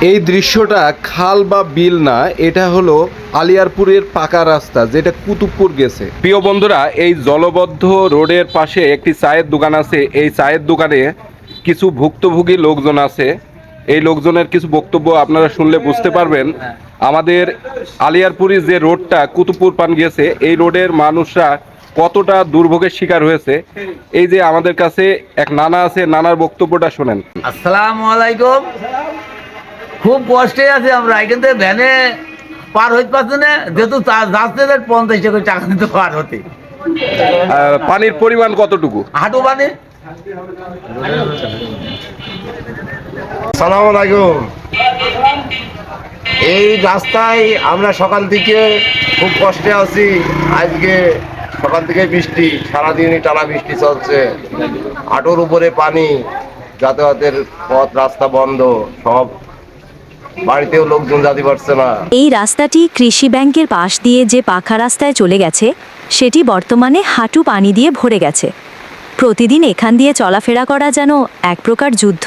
এই দৃশ্যটা খাল বা বিল না, এটা হলো আলিয়ারপুরের পাকা রাস্তা যেটা কুতুবপুর গেছে। প্রিয় বন্ধুরা, এই জলবদ্ধ রোডের পাশে একটি চায়ের দোকান আছে। এই চায়ের দোকানে কিছু ভুক্তভোগী লোকজন আছে। এই লোকজনের কিছু বক্তব্য আপনারা শুনলে বুঝতে পারবেন আমাদের আলিয়ারপুরের যে রোডটা কুতুবপুর পান গেছে, এই রোডের মানুষরা কতটা দুর্ভোগের শিকার হয়েছে। এই যে আমাদের কাছে এক নানা আছে, নানার বক্তব্যটা শোনেন। আসসালামু আলাইকুম। খুব কষ্টে আছে আমরা, এখান থেকে ভ্যানে পার হইতে পারছি না, যেহেতু যাচ্ছে 50 টাকা দিতে পার হতে। পানির পরিমাণ কতটুকু? হাঁটু পানি। আসসালামু আলাইকুম। এই রাস্তায় আমরা সকাল থেকে খুব কষ্টে আছি। আজকে সকাল থেকে বৃষ্টি, সারাদিনই টানা বৃষ্টি চলছে। হাঁটুর উপরে পানি, যাতায়াতের পথ রাস্তা বন্ধ, সব বাড়িতেও লোকজন যেতে পারছে না। এই রাস্তাটি কৃষি ব্যাংকের পাশ দিয়ে যে পাকা রাস্তায় চলে গেছে, সেটি বর্তমানে হাঁটু পানি দিয়ে ভরে গেছে। প্রতিদিন এখান দিয়ে চলাফেরা করা যেন এক প্রকার যুদ্ধ।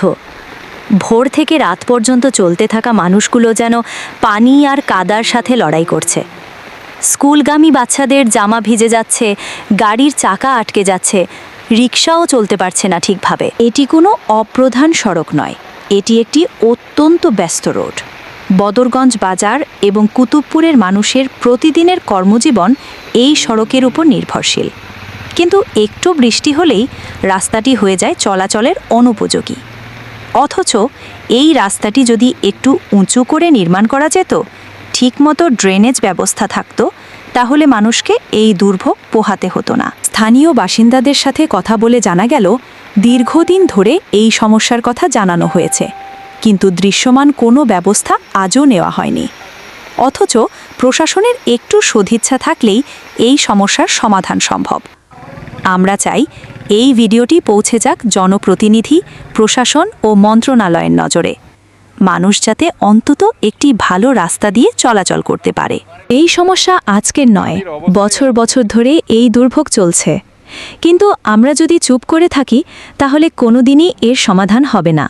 ভোর থেকে রাত পর্যন্ত চলতে থাকা মানুষগুলো যেন পানি আর কাদার সাথে লড়াই করছে। স্কুলগামী বাচ্চাদের জামা ভিজে যাচ্ছে, গাড়ির চাকা আটকে যাচ্ছে, রিকশাও চলতে পারছে না ঠিকভাবে। এটি কোনো অপ্রধান সড়ক নয়, এটি একটি অত্যন্ত ব্যস্ত রোড। বদরগঞ্জ বাজার এবং কুতুবপুরের মানুষের প্রতিদিনের কর্মজীবন এই সড়কের উপর নির্ভরশীল। কিন্তু একটু বৃষ্টি হলেই রাস্তাটি হয়ে যায় চলাচলের অনুপযোগী। অথচ এই রাস্তাটি যদি একটু উঁচু করে নির্মাণ করা যেত, ঠিকমতো ড্রেনেজ ব্যবস্থা থাকতো, তাহলে মানুষকে এই দুর্ভোগ পোহাতে হতো না। স্থানীয় বাসিন্দাদের সাথে কথা বলে জানা গেল, দীর্ঘদিন ধরে এই সমস্যার কথা জানানো হয়েছে, কিন্তু দৃশ্যমান কোনো ব্যবস্থা আজও নেওয়া হয়নি। অথচ প্রশাসনের একটু সদিচ্ছা থাকলেই এই সমস্যার সমাধান সম্ভব। আমরা চাই এই ভিডিওটি পৌঁছে যাক জনপ্রতিনিধি, প্রশাসন ও মন্ত্রণালয়ের নজরে, মানুষ যাতে অন্তত একটি ভালো রাস্তা দিয়ে চলাচল করতে পারে। এই সমস্যা আজকের নয়, বছর বছর ধরে এই দুর্ভোগ চলছে। কিন্তু আমরা যদি চুপ করে থাকি, তাহলে কোনোদিনই এর সমাধান হবে না।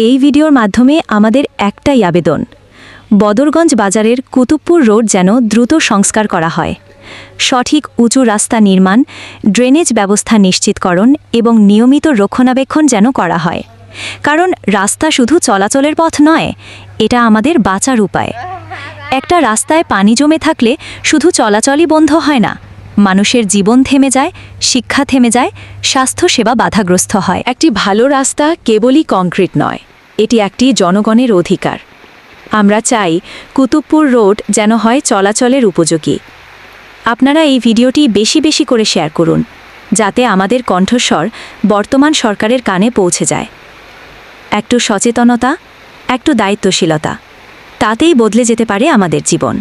এই ভিডিওর মাধ্যমে আমাদের একটাই আবেদন, বদরগঞ্জ বাজারের কুতুবপুর রোড যেন দ্রুত সংস্কার করা হয়। সঠিক উঁচু রাস্তা নির্মাণ, ড্রেনেজ ব্যবস্থা নিশ্চিতকরণ এবং নিয়মিত রক্ষণাবেক্ষণ যেন করা হয়। কারণ রাস্তা শুধু চলাচলের পথ নয়, এটা আমাদের বাঁচার উপায়। একটা রাস্তায় পানি জমে থাকলে শুধু চলাচলই বন্ধ হয় না, মানুষের জীবন থেমে যায়, শিক্ষা থেমে যায়, স্বাস্থ্যসেবা বাধাগ্রস্ত হয়। একটি ভালো রাস্তা কেবলই কংক্রিট নয়, এটি একটি জনগণের অধিকার। আমরা চাই কুতুবপুর রোড যেন হয় চলাচলের উপযোগী। আপনারা এই ভিডিওটি বেশি বেশি করে শেয়ার করুন, যাতে আমাদের কণ্ঠস্বর বর্তমান সরকারের কানে পৌঁছে যায়। একটু সচেতনতা, একটু দায়িত্বশীলতা, তাতেই বদলে যেতে পারে আমাদের জীবন।